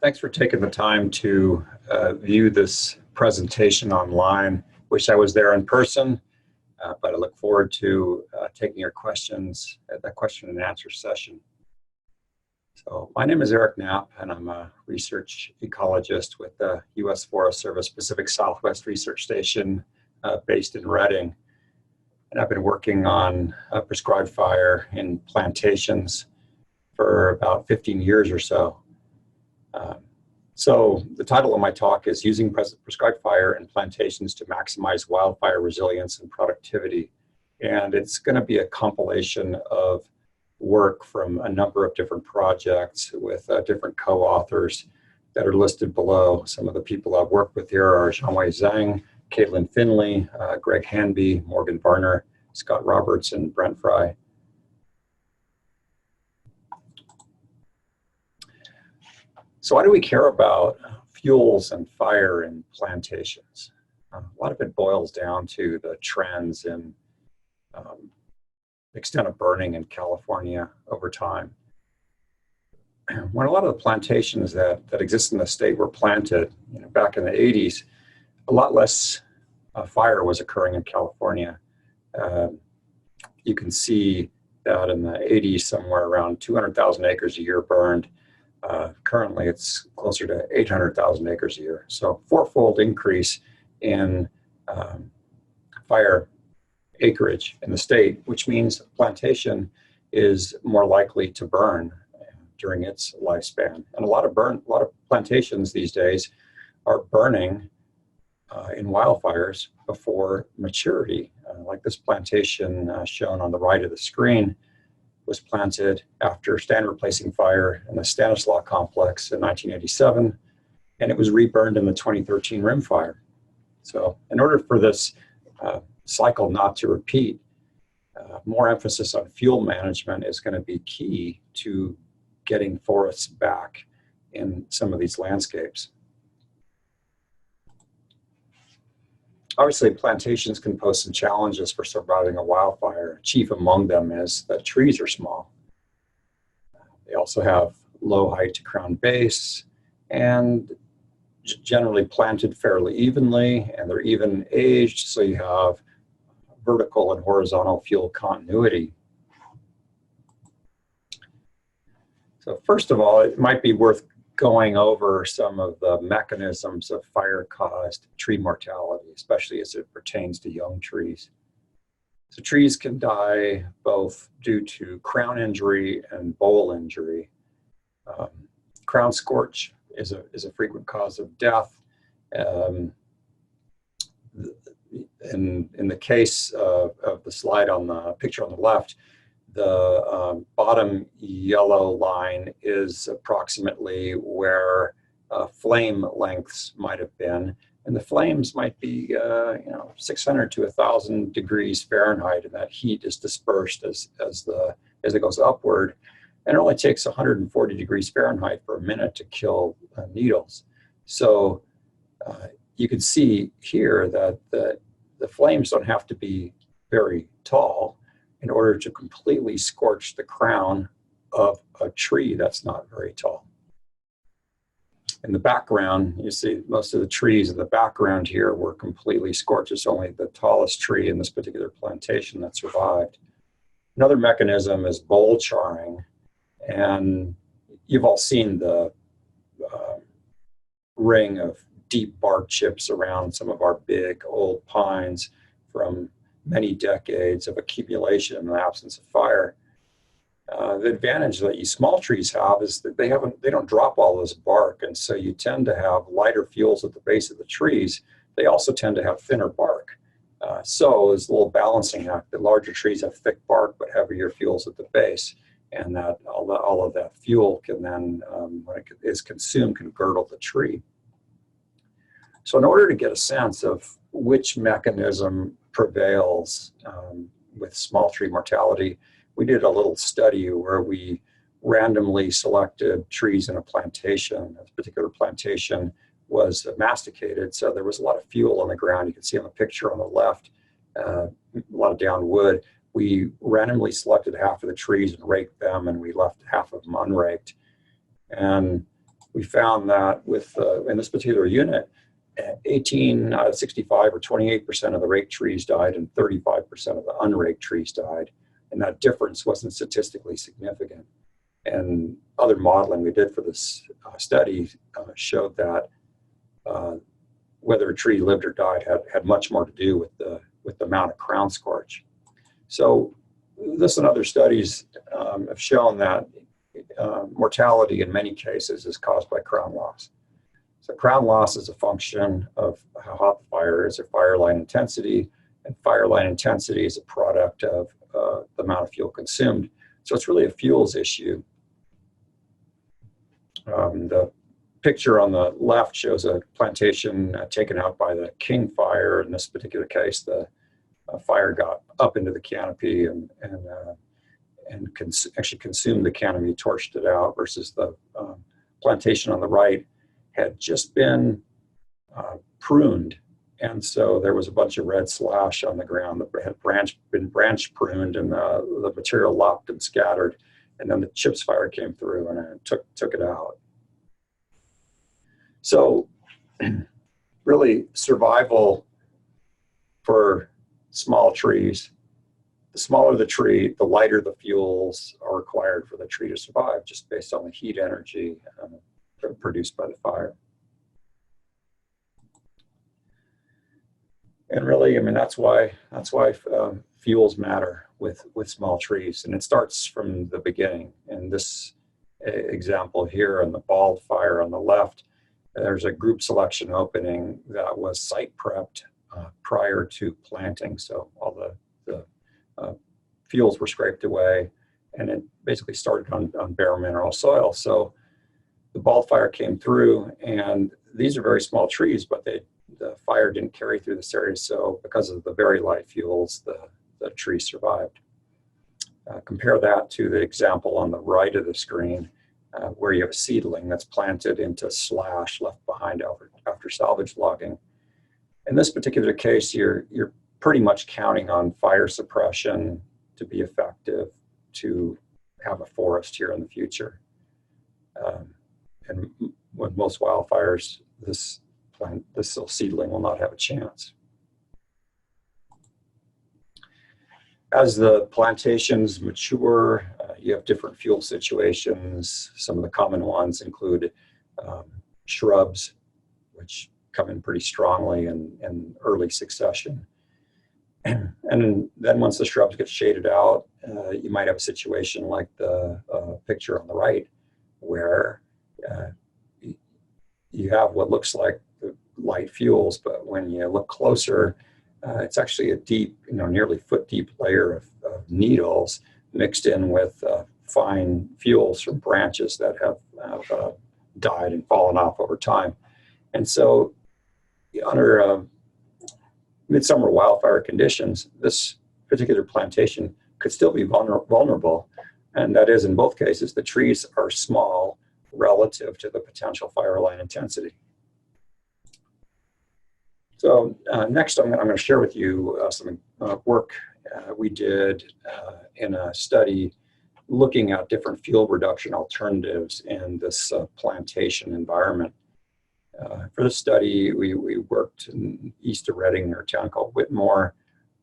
Thanks for taking the time to view this presentation online. Wish I was there in person, but I look forward to taking your questions at the question and answer session. So my name is Eric Knapp, and I'm a research ecologist with the U.S. Forest Service Pacific Southwest Research Station based in Redding. And I've been working on prescribed fire in plantations for about 15 years or so. So the title of my talk is Using Prescribed Fire in Plantations to Maximize Wildfire Resilience and Productivity. And it's going to be a compilation of work from a number of different projects with different co-authors that are listed below. Some of the people I've worked with here are Xiangwei Zhang, Caitlin Finley, Greg Hanby, Morgan Varner, Scott Roberts, and Brent Fry. So why do we care about fuels and fire in plantations? A lot of it boils down to the trends in extent of burning in California over time. When a lot of the plantations that exist in the state were planted, back in the 80s, a lot less fire was occurring in California. You can see that in the 80s, somewhere around 200,000 acres a year burned. Currently, it's closer to 800,000 acres a year. So fourfold increase in fire acreage in the state, which means plantation is more likely to burn during its lifespan. And a lot of plantations these days are burning in wildfires before maturity. Like this plantation shown on the right of the screen was planted after stand replacing fire in the Stanislaus Complex in 1987, and it was reburned in the 2013 rim fire. So in order for this cycle not to repeat, more emphasis on fuel management is going to be key to getting forests back in some of these landscapes. Obviously, plantations can pose some challenges for surviving a wildfire. Chief among them is that trees are small. They also have low height to crown base and generally planted fairly evenly, and they're even aged, so you have vertical and horizontal fuel continuity. So first of all, it might be worth going over some of the mechanisms of fire-caused tree mortality, especially as it pertains to young trees. So trees can die both due to crown injury and bole injury. Crown scorch is a frequent cause of death. In the case of the slide on the picture on the left, the bottom yellow line is approximately where flame lengths might have been. And the flames might be 600 to 1,000 degrees Fahrenheit, and that heat is dispersed as it goes upward. And it only takes 140 degrees Fahrenheit per minute to kill needles. So you can see here that the flames don't have to be very tall in order to completely scorch the crown of a tree that's not very tall. In the background, you see most of the trees in the background here were completely scorched. It's only the tallest tree in this particular plantation that survived. Another mechanism is bole charring, and you've all seen the ring of deep bark chips around some of our big old pines from many decades of accumulation in the absence of fire. The advantage that you small trees have is that they don't drop all this bark, and so you tend to have lighter fuels at the base of the trees. They also tend to have thinner bark. So there's a little balancing act. The larger trees have thick bark but heavier fuels at the base, and that all of that fuel can then, when it is consumed, can girdle the tree. So in order to get a sense of which mechanism prevails with small tree mortality, we did a little study where we randomly selected trees in a plantation. This particular plantation was masticated, so there was a lot of fuel on the ground. You can see on the picture on the left, a lot of down wood. We randomly selected half of the trees and raked them, and we left half of them unraked. And we found that with in this particular unit, 18 out of 65 or 28% of the raked trees died and 35% of the unraked trees died. And that difference wasn't statistically significant. And other modeling we did for this study showed that whether a tree lived or died had much more to do with the amount of crown scorch. So this and other studies have shown that mortality in many cases is caused by crown loss. So crown loss is a function of how hot the fire is, or fire line intensity, and fire line intensity is a product of the amount of fuel consumed. So it's really a fuels issue. The picture on the left shows a plantation taken out by the King fire. In this particular case, the fire got up into the canopy and actually consumed the canopy, torched it out, versus the plantation on the right had just been pruned. And so there was a bunch of red slash on the ground that had been branch pruned, and the material lopped and scattered. And then the chips fire came through and it took it out. So really, survival for small trees, the smaller the tree, the lighter the fuels are required for the tree to survive, just based on the heat energy produced by the fire. And really, I mean, that's why fuels matter with small trees, and it starts from the beginning. In this example here, in the Wildfire on the left, there's a group selection opening that was site prepped prior to planting. So all the fuels were scraped away, and it basically started on bare mineral soil. So the Wildfire came through, and these are very small trees, but the fire didn't carry through this area. So because of the very light fuels, the tree survived. Compare that to the example on the right of the screen, where you have a seedling that's planted into slash left behind after salvage logging. In this particular case, you're pretty much counting on fire suppression to be effective to have a forest here in the future. And with most wildfires, this little seedling will not have a chance. As the plantations mature, you have different fuel situations. Some of the common ones include shrubs, which come in pretty strongly in early succession. And then once the shrubs get shaded out, you might have a situation like the picture on the right, where you have what looks like the light fuels, but when you look closer, it's actually a deep, nearly foot-deep layer of needles mixed in with fine fuels from branches that have died and fallen off over time. And so under midsummer wildfire conditions, this particular plantation could still be vulnerable. And that is, in both cases, the trees are small relative to the potential fire line intensity. So next, I'm going to share with you some work we did in a study looking at different fuel reduction alternatives in this plantation environment. For this study, we worked east of Reading, near a town called Whitmore.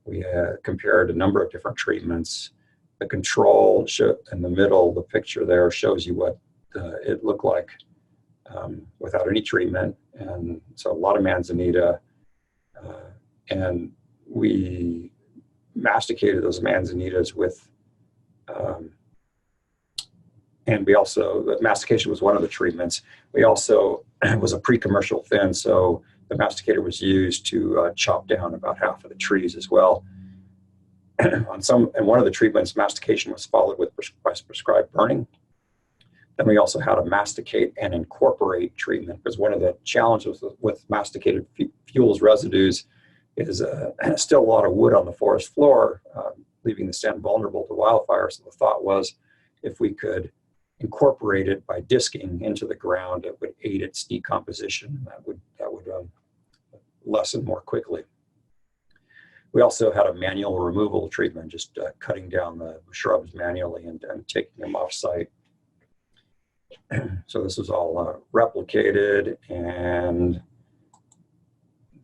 We compared a number of different treatments. The control in the middle, the picture there shows you what it looked like without any treatment. And so a lot of manzanita. And we masticated those manzanitas with, and we also, mastication was one of the treatments. We also, it was a pre-commercial thin, so the masticator was used to chop down about half of the trees as well. And one of the treatments, mastication was followed with prescribed burning. Then we also had a masticate and incorporate treatment, because one of the challenges with masticated fuels residues is still a lot of wood on the forest floor, leaving the stand vulnerable to wildfire. So the thought was, if we could incorporate it by disking into the ground, it would aid its decomposition. That would lessen more quickly. We also had a manual removal treatment, just cutting down the shrubs manually and taking them off site. So this was all replicated, and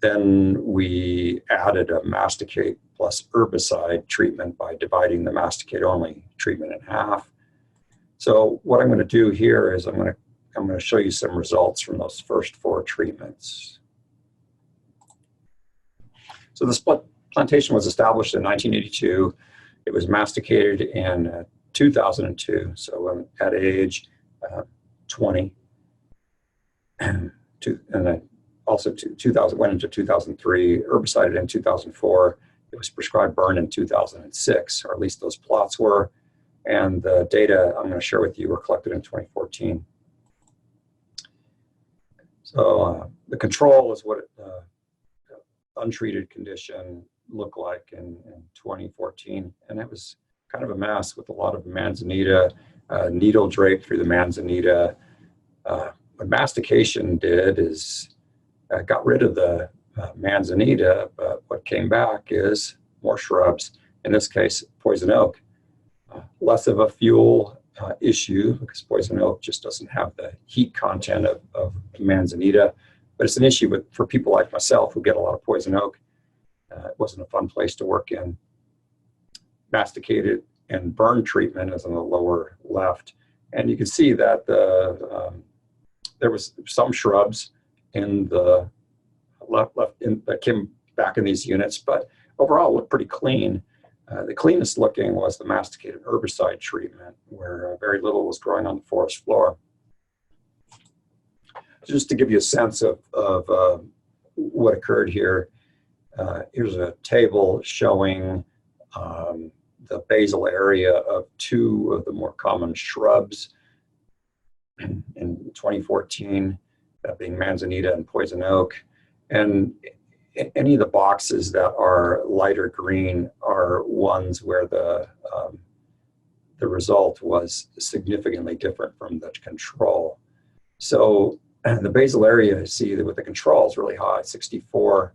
then we added a masticate plus herbicide treatment by dividing the masticate only treatment in half. So what I'm going to do here is I'm going to show you some results from those first 4 treatments. So this plantation was established in 1982. It was masticated in 2002. So at age 20, and then also 2000 went into 2003, herbicided in 2004. It was prescribed burn in 2006, or at least those plots were. And the data I'm going to share with you were collected in 2014. So the control is what untreated condition looked like in 2014. And it was kind of a mess with a lot of manzanita, needle drape through the manzanita. What mastication did is got rid of the manzanita, but what came back is more shrubs, in this case, poison oak. Less of a fuel issue because poison oak just doesn't have the heat content of manzanita, but it's an issue for people like myself who get a lot of poison oak. It wasn't a fun place to work in. Masticated and burn treatment is on the lower left, and you can see that there was some shrubs in the left that came back in these units, but overall it looked pretty clean. The cleanest looking was the masticated herbicide treatment, where very little was growing on the forest floor. Just to give you a sense of what occurred here, here's a table showing the basal area of 2 of the more common shrubs in 2014, that being manzanita and poison oak. And any of the boxes that are lighter green are ones where the result was significantly different from the control. So the basal area, you see that with the control is really high, 64.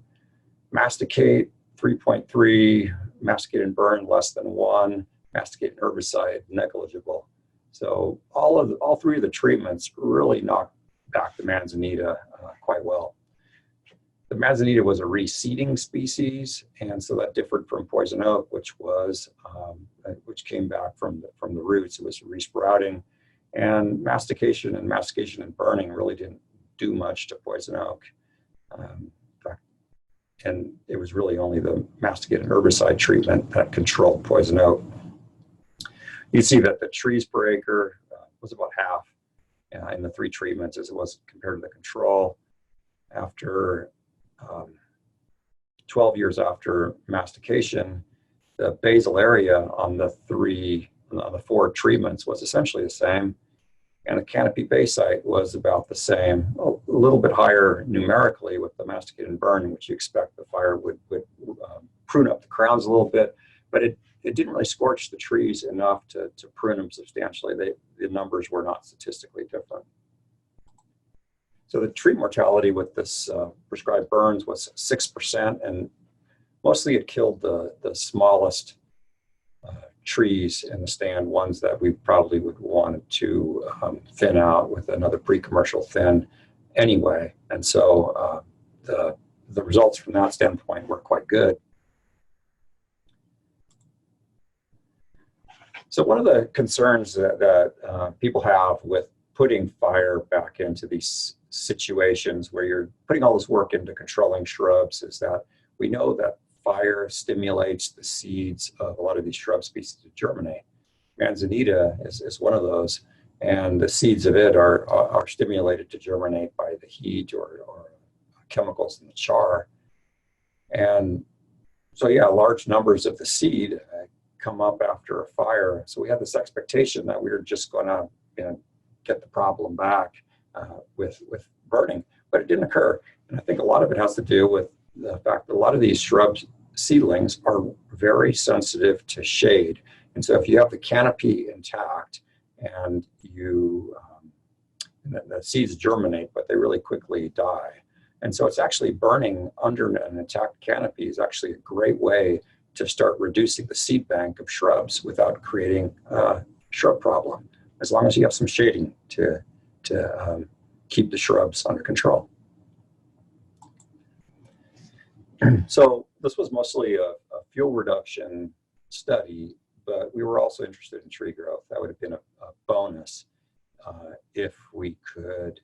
Masticate, 3.3. Masticate and burn, less than 1. Masticate and herbicide, negligible. So all 3 of the treatments really knocked back the manzanita quite well. The manzanita was a reseeding species, and so that differed from poison oak, which came back from the roots. It was resprouting, and mastication and burning really didn't do much to poison oak. And it was really only the masticated herbicide treatment that controlled poison oak. You see that the trees per acre was about half in the 3 treatments as it was compared to the control. After 12 years after mastication, the basal area on the 4 treatments was essentially the same, and the canopy base height was about the same, a little bit higher numerically with the masticate and burn, which you expect the fire would prune up the crowns a little bit, but it didn't really scorch the trees enough to prune them substantially. The numbers were not statistically different. So the tree mortality with this prescribed burns was 6%, and mostly it killed the smallest trees in the stand, ones that we probably would want to thin out with another pre-commercial thin anyway. And so the results from that standpoint were quite good. So one of the concerns that people have with putting fire back into these situations where you're putting all this work into controlling shrubs is that we know that fire stimulates the seeds of a lot of these shrub species to germinate. Manzanita is one of those, and the seeds of it are stimulated to germinate by the heat or chemicals in the char. And so yeah, large numbers of the seed come up after a fire. So we had this expectation that we were just going to get the problem back with burning, but it didn't occur. And I think a lot of it has to do with the fact that a lot of these shrub seedlings are very sensitive to shade. And so if you have the canopy intact and the seeds germinate, but they really quickly die. And so it's actually burning under an intact canopy is actually a great way to start reducing the seed bank of shrubs without creating a shrub problem. as long as you have some shading to keep the shrubs under control. So this was mostly a fuel reduction study, but we were also interested in tree growth. That would have been a bonus if we could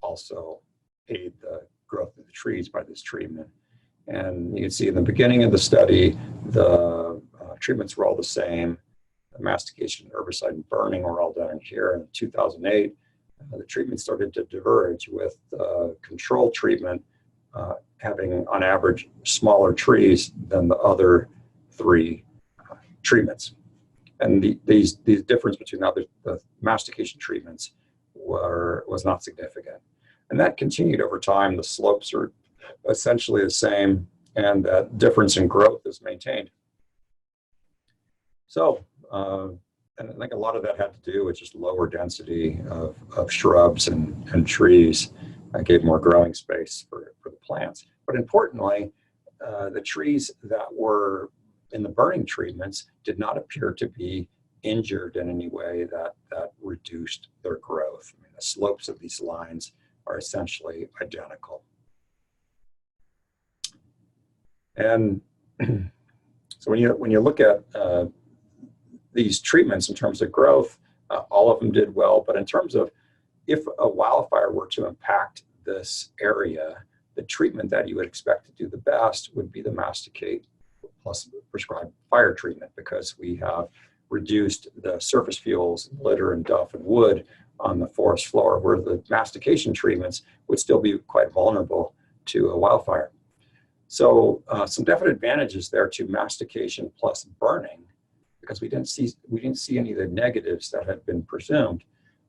also aid the growth of the trees by this treatment. And you can see in the beginning of the study, the treatments were all the same. The mastication, herbicide, and burning were all done in here. In 2008, the treatment started to diverge, with control treatment having, on average, smaller trees than the other three treatments. And these difference between the mastication treatments was not significant. And that continued over time. The slopes are essentially the same, and that difference in growth is maintained. So, and I think a lot of that had to do with just lower density of shrubs and trees. Gave more growing space for the plants. But importantly, the trees that were in the burning treatments did not appear to be injured in any way that reduced their growth. I mean, the slopes of these lines are essentially identical. And so when you look at these treatments in terms of growth, all of them did well. But in terms of if a wildfire were to impact this area, the treatment that you would expect to do the best would be the masticate plus prescribed fire treatment, because we have reduced the surface fuels, litter and duff and wood on the forest floor, where the mastication treatments would still be quite vulnerable to a wildfire. So some definite advantages there to mastication plus burning, because we didn't see any of the negatives that had been presumed.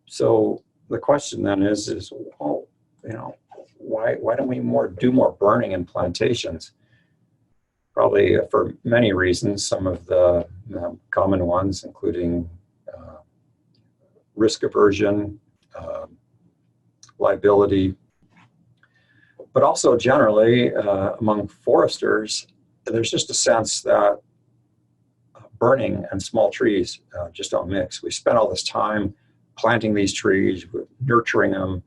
So the question then is well, you know, why don't we do more burning in plantations? Probably for many reasons. Some of the common ones, including risk aversion, liability, but also generally among foresters, there's just a sense that burning and small trees just don't mix. We spent all this time planting these trees, nurturing them,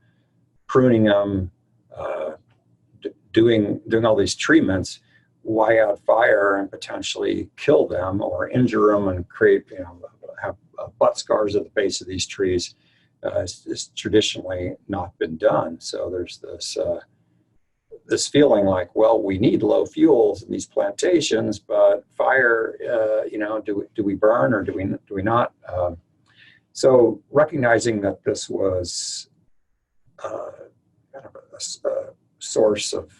pruning them, doing all these treatments. Why add fire and potentially kill them or injure them and create, have butt scars at the base of these trees? It's traditionally not been done. So there's this feeling like, well, we need low fuels in these plantations, but fire, do we burn or do we not? So recognizing that this was kind of a source of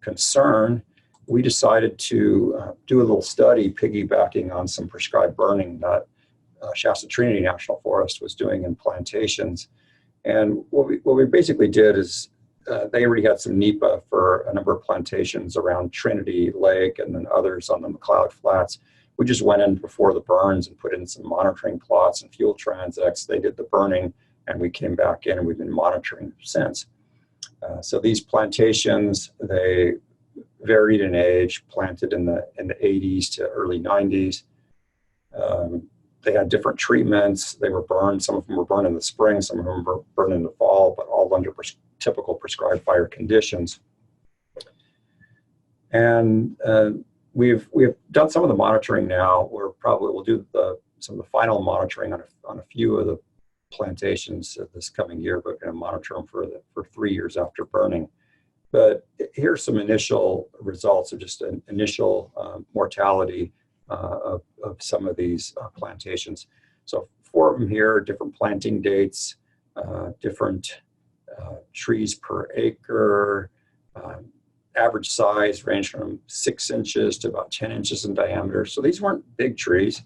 concern, we decided to do a little study piggybacking on some prescribed burning that Shasta-Trinity National Forest was doing in plantations. And what we basically did is they already had some NEPA for a number of plantations around Trinity Lake and then others on the McLeod Flats. We just went in before the burns and put in some monitoring plots and fuel transects. They did the burning, and we came back in, and we've been monitoring since. So these plantations, they varied in age, planted in the 80s to early 90s. They had different treatments. They were burned. Some of them were burned in the spring. Some of them were burned in the fall, but all under typical prescribed fire conditions. And we've done some of the monitoring now. We'll do some of the final monitoring on a few of the plantations this coming year, but we're going to monitor them for 3 years after burning. But here's some initial results of just an initial mortality of some of these plantations. So 4 of them here, different planting dates, different trees per acre, average size ranged from 6 inches to about 10 inches in diameter. So these weren't big trees.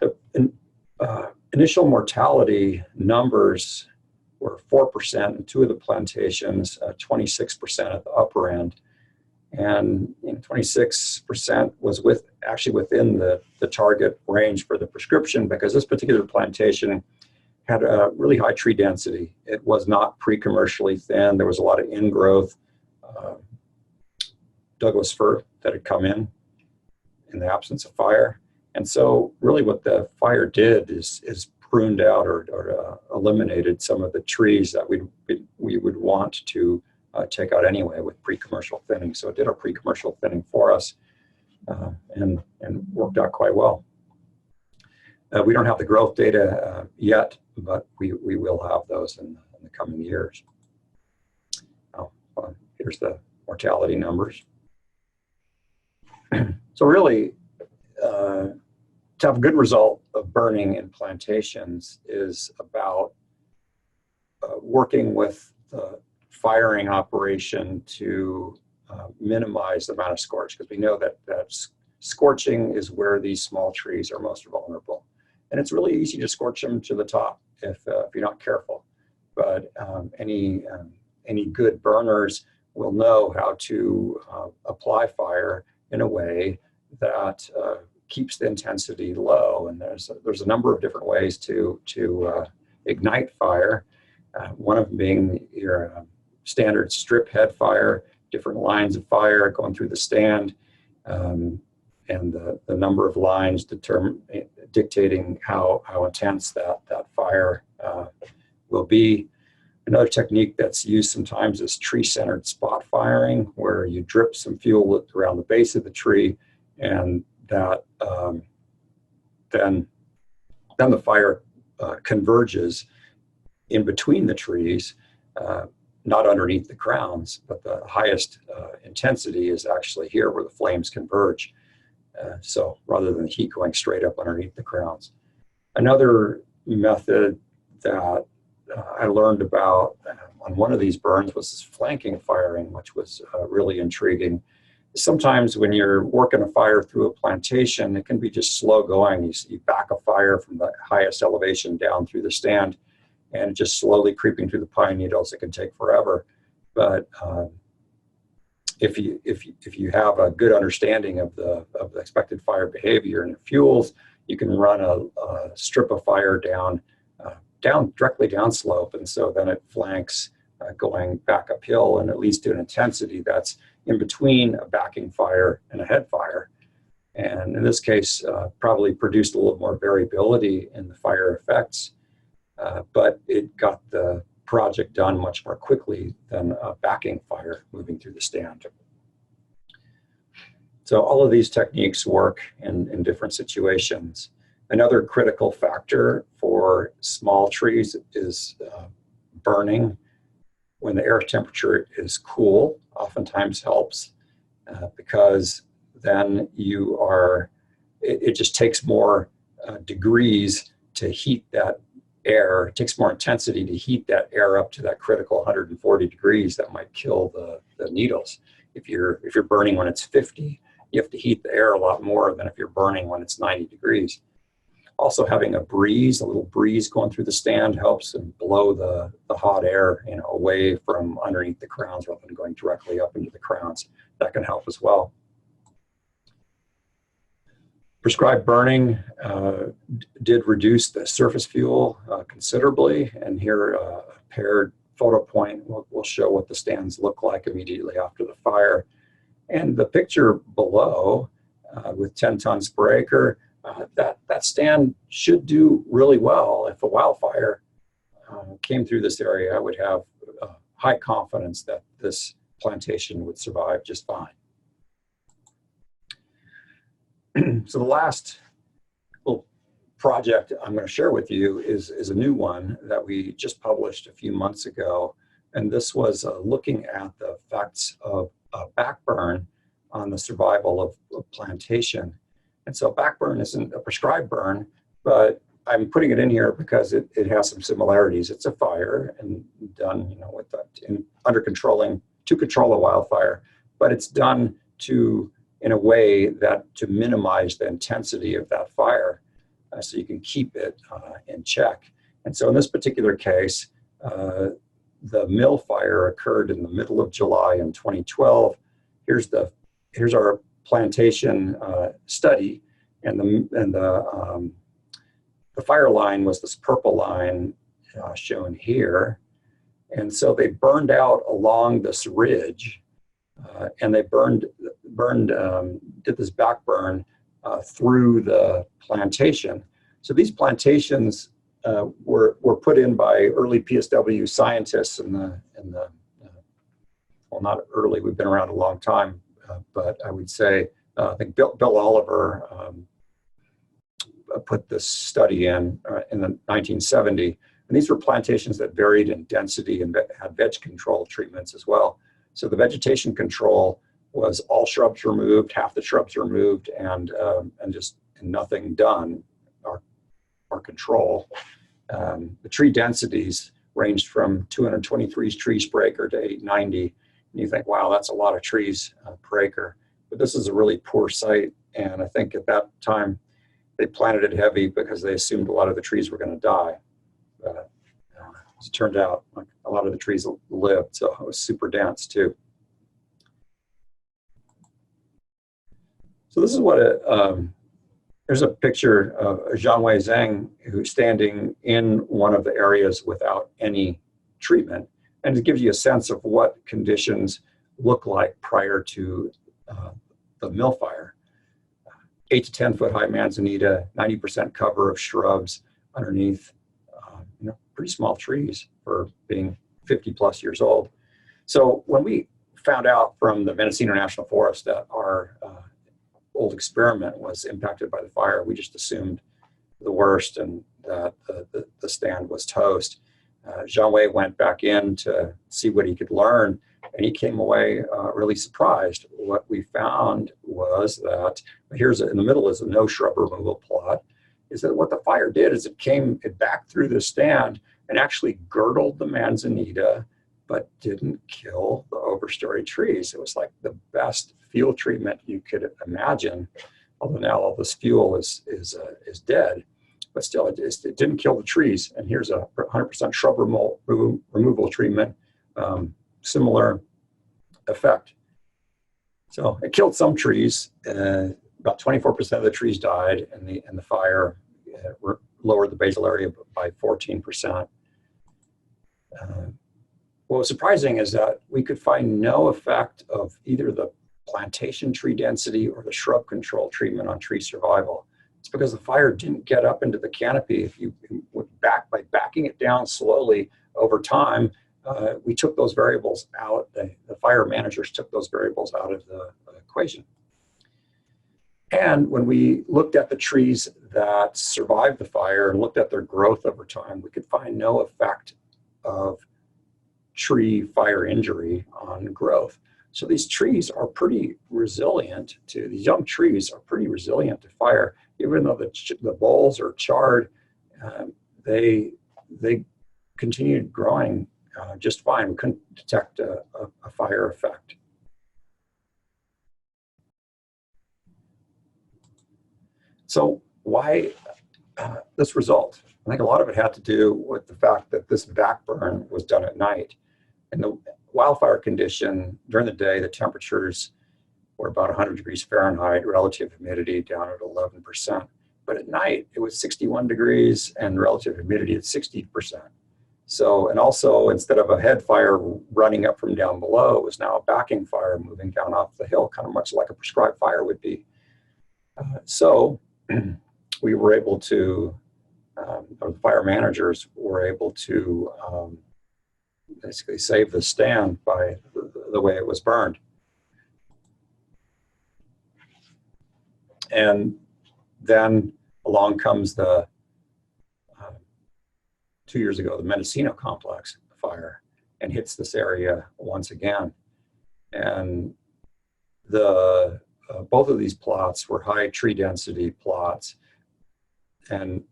The initial mortality numbers were 4% in 2 of the plantations, 26% at the upper end. And 26% was actually within the target range for the prescription, because this particular plantation had a really high tree density. It was not pre-commercially thin. There was a lot of ingrowth, Douglas fir that had come in the absence of fire. And so really what the fire did is pruned out or eliminated some of the trees that we would want to take out anyway with pre-commercial thinning. So it did our pre-commercial thinning for us and worked out quite well. We don't have the growth data yet, but we will have those in the coming years. Here's the mortality numbers. So really, to have a good result of burning in plantations is about working with the firing operation to minimize the amount of scorch, because we know that scorching is where these small trees are most vulnerable. And it's really easy to scorch them to the top if you're not careful. But any good burners will know how to apply fire in a way that keeps the intensity low. And there's a number of different ways to ignite fire. One of them being your standard strip head fire, different lines of fire going through the stand, and the number of lines dictating how intense that fire will be. Another technique that's used sometimes is tree-centered spot firing, where you drip some fuel around the base of the tree, and that then the fire converges in between the trees, not underneath the crowns, but the highest intensity is actually here where the flames converge. So rather than the heat going straight up underneath the crowns. Another method that I learned about on one of these burns was flanking firing, which was really intriguing. Sometimes when you're working a fire through a plantation, it can be just slow going. You back a fire from the highest elevation down through the stand, and just slowly creeping through the pine needles. It can take forever. But if you have a good understanding of the expected fire behavior and the fuels, you can run a strip of fire down directly downslope, and so then it flanks going back uphill, and at least to an intensity that's in between a backing fire and a head fire. And in this case, probably produced a little more variability in the fire effects, but it got the project done much more quickly than a backing fire moving through the stand. So all of these techniques work in different situations. Another critical factor for small trees is burning when the air temperature is cool. Oftentimes helps because then it just takes more degrees to heat that air. It takes more intensity to heat that air up to that critical 140 degrees that might kill the needles. If you're burning when it's 50, you have to heat the air a lot more than if you're burning when it's 90 degrees. Also, having a little breeze going through the stand helps and blow the hot air away from underneath the crowns rather than going directly up into the crowns. That can help as well. Prescribed burning did reduce the surface fuel considerably, and here a paired photo point will show what the stands look like immediately after the fire. And the picture below with 10 tons per acre, that stand should do really well. If a wildfire came through this area, I would have high confidence that this plantation would survive just fine. So the last little project I'm going to share with you is a new one that we just published a few months ago. And this was looking at the effects of backburn on the survival of plantation. And so backburn isn't a prescribed burn, but I'm putting it in here because it has some similarities. It's a fire and done, with to control a wildfire, but it's done in a way that to minimize the intensity of that fire, so you can keep it in check. And so in this particular case, the mill fire occurred in the middle of July in 2012. Here's our plantation study, and the fire line was this purple line shown here. And so they burned out along this ridge, and they did this backburn through the plantation. So these plantations were put in by early PSW scientists in the well, not early, we've been around a long time, but I would say, I think Bill Oliver put this study in the 1970, and these were plantations that varied in density and had veg control treatments as well. So the vegetation control was all shrubs removed, half the shrubs removed, and just nothing done, or control. The tree densities ranged from 223 trees per acre to 890. And you think, wow, that's a lot of trees per acre. But this is a really poor site. And I think at that time, they planted it heavy because they assumed a lot of the trees were going to die. As it turned out, like, a lot of the trees lived, so it was super dense too. So this is what there's a picture of Jianwei Zhang, who's standing in one of the areas without any treatment. And it gives you a sense of what conditions look like prior to the mill fire. 8 to 10 foot high manzanita, 90% cover of shrubs underneath, pretty small trees for being 50 plus years old. So when we found out from the Mendocino National Forest that our old experiment was impacted by the fire, we just assumed the worst and that the stand was toast. Jianwei went back in to see what he could learn, and he came away really surprised. What we found was that, here's in the middle is a no shrub removal plot, is that what the fire did is it backed through the stand and actually girdled the manzanita, but didn't kill the overstory trees. It was like the best fuel treatment you could imagine, although now all this fuel is dead. But still, it didn't kill the trees. And here's a 100% shrub removal treatment, similar effect. So it killed some trees. About 24% of the trees died, and the fire lowered the basal area by 14%. What was surprising is that we could find no effect of either the plantation tree density or the shrub control treatment on tree survival. It's because the fire didn't get up into the canopy. If you went back by backing it down slowly over time, we took those variables out. The fire managers took those variables out of the equation. And when we looked at the trees that survived the fire and looked at their growth over time, we could find no effect of tree fire injury on growth. So these trees are pretty resilient these young trees are pretty resilient to fire. Even though the boles are charred, they continued growing just fine. We couldn't detect a fire effect. So why this result? I think a lot of it had to do with the fact that this backburn was done at night. In the wildfire condition, during the day, the temperatures were about 100 degrees Fahrenheit, relative humidity down at 11%. But at night, it was 61 degrees and relative humidity at 60%. So, and also, instead of a head fire running up from down below, it was now a backing fire moving down off the hill, kind of much like a prescribed fire would be. So we were able to, or the fire managers were able to basically save the stand by the way it was burned. And then along comes the 2 years ago, the Mendocino Complex fire, and hits this area once again. And both of these plots were high tree density plots, and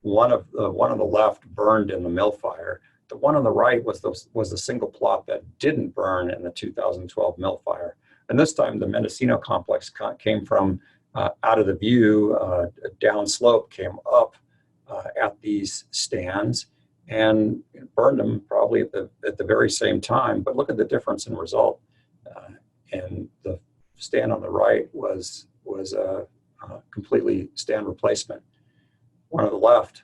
one on the left burned in the mill fire. The one on the right was the single plot that didn't burn in the 2012 mill fire. And this time the Mendocino Complex came from out of the view, down slope, came up at these stands and burned them probably at the very same time. But look at the difference in result. And the stand on the right was a completely stand replacement. One on the left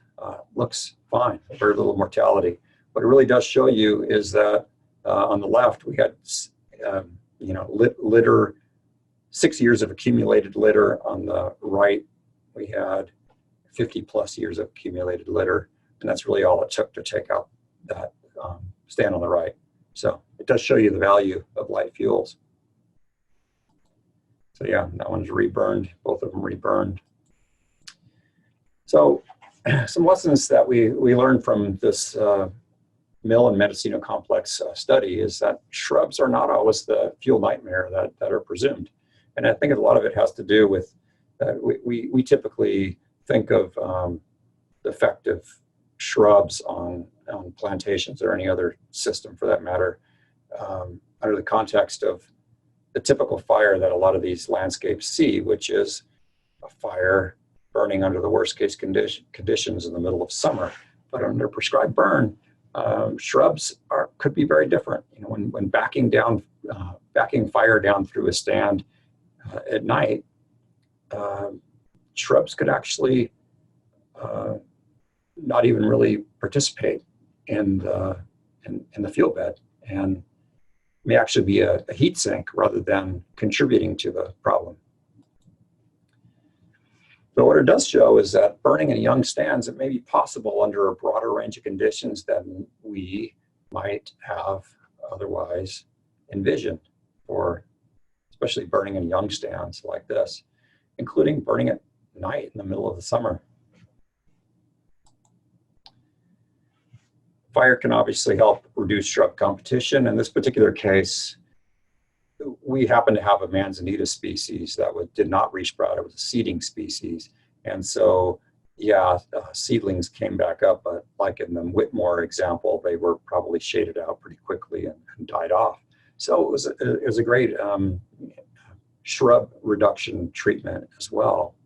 looks fine, very little mortality. What it really does show you is that on the left we had, litter 6 years of accumulated litter. On the right, we had 50 plus years of accumulated litter, and that's really all it took to take out that stand on the right. So it does show you the value of light fuels. So yeah, that one's reburned, both of them reburned. So some lessons that we learned from this Mill and Mendocino Complex study is that shrubs are not always the fuel nightmare that are presumed. And I think a lot of it has to do with we typically think of the effect of shrubs on plantations or any other system for that matter under the context of the typical fire that a lot of these landscapes see, which is a fire burning under the worst case conditions in the middle of summer. But under prescribed burn, shrubs could be very different. You know, when backing fire down through a stand at night, shrubs could actually not even really participate in the fuel bed, and may actually be a heat sink rather than contributing to the problem. But what it does show is that burning in young stands, it may be possible under a broader range of conditions than we might have otherwise envisioned, for especially burning in young stands like this, including burning at night in the middle of the summer. Fire can obviously help reduce shrub competition. In this particular case, we happen to have a manzanita species that did not resprout. It was a seeding species. And so, yeah, seedlings came back up, but like in the Whitmore example, they were probably shaded out pretty quickly and died off. So it was a great shrub reduction treatment as well.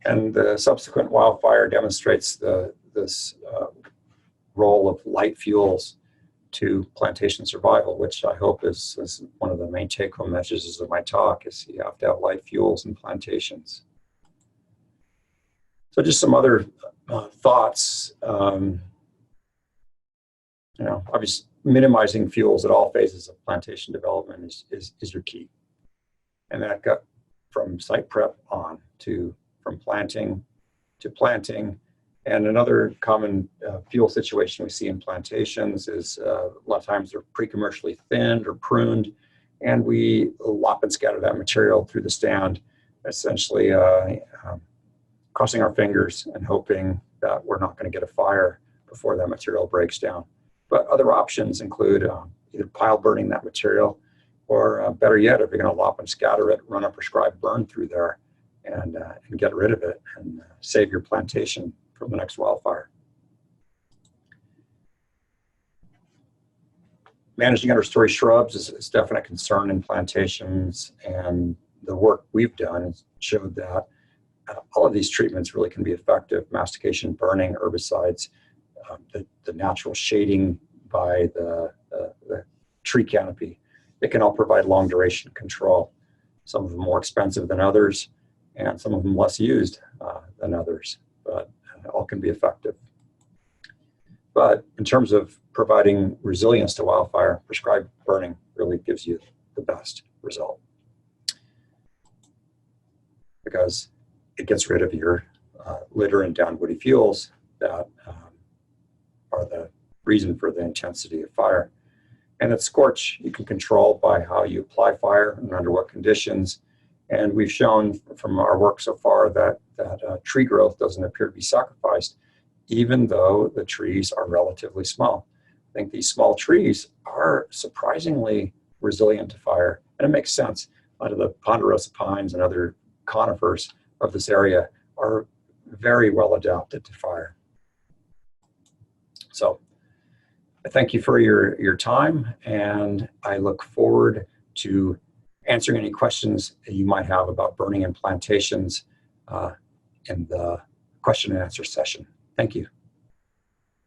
And the subsequent wildfire demonstrates this role of light fuels to plantation survival, which I hope is one of the main take-home messages of my talk, is you have to have light fuels in plantations. So just some other thoughts. You know, obviously minimizing fuels at all phases of plantation development is your key. And that got from site prep on from planting to planting. And another common fuel situation we see in plantations is a lot of times they're pre-commercially thinned or pruned, and we lop and scatter that material through the stand, essentially crossing our fingers and hoping that we're not going to get a fire before that material breaks down. But other options include either pile burning that material, or better yet, if you're going to lop and scatter it, run a prescribed burn through there and get rid of it and save your plantation from the next wildfire. Managing understory shrubs is a definite concern in plantations, and the work we've done showed that all of these treatments really can be effective. Mastication, burning, herbicides, the natural shading by the tree canopy, it can all provide long duration control. Some of them more expensive than others, and some of them less used than others, but all can be effective. But in terms of providing resilience to wildfire, prescribed burning really gives you the best result, because it gets rid of your litter and down woody fuels that are the reason for the intensity of fire. And at scorch, you can control by how you apply fire and under what conditions. And we've shown from our work so far that tree growth doesn't appear to be sacrificed, even though the trees are relatively small. I think these small trees are surprisingly resilient to fire, and it makes sense. A lot of the Ponderosa pines and other conifers of this area are very well adapted to fire. So I thank you for your time, and I look forward to answering any questions that you might have about burning in plantations in the question and answer session. Thank you.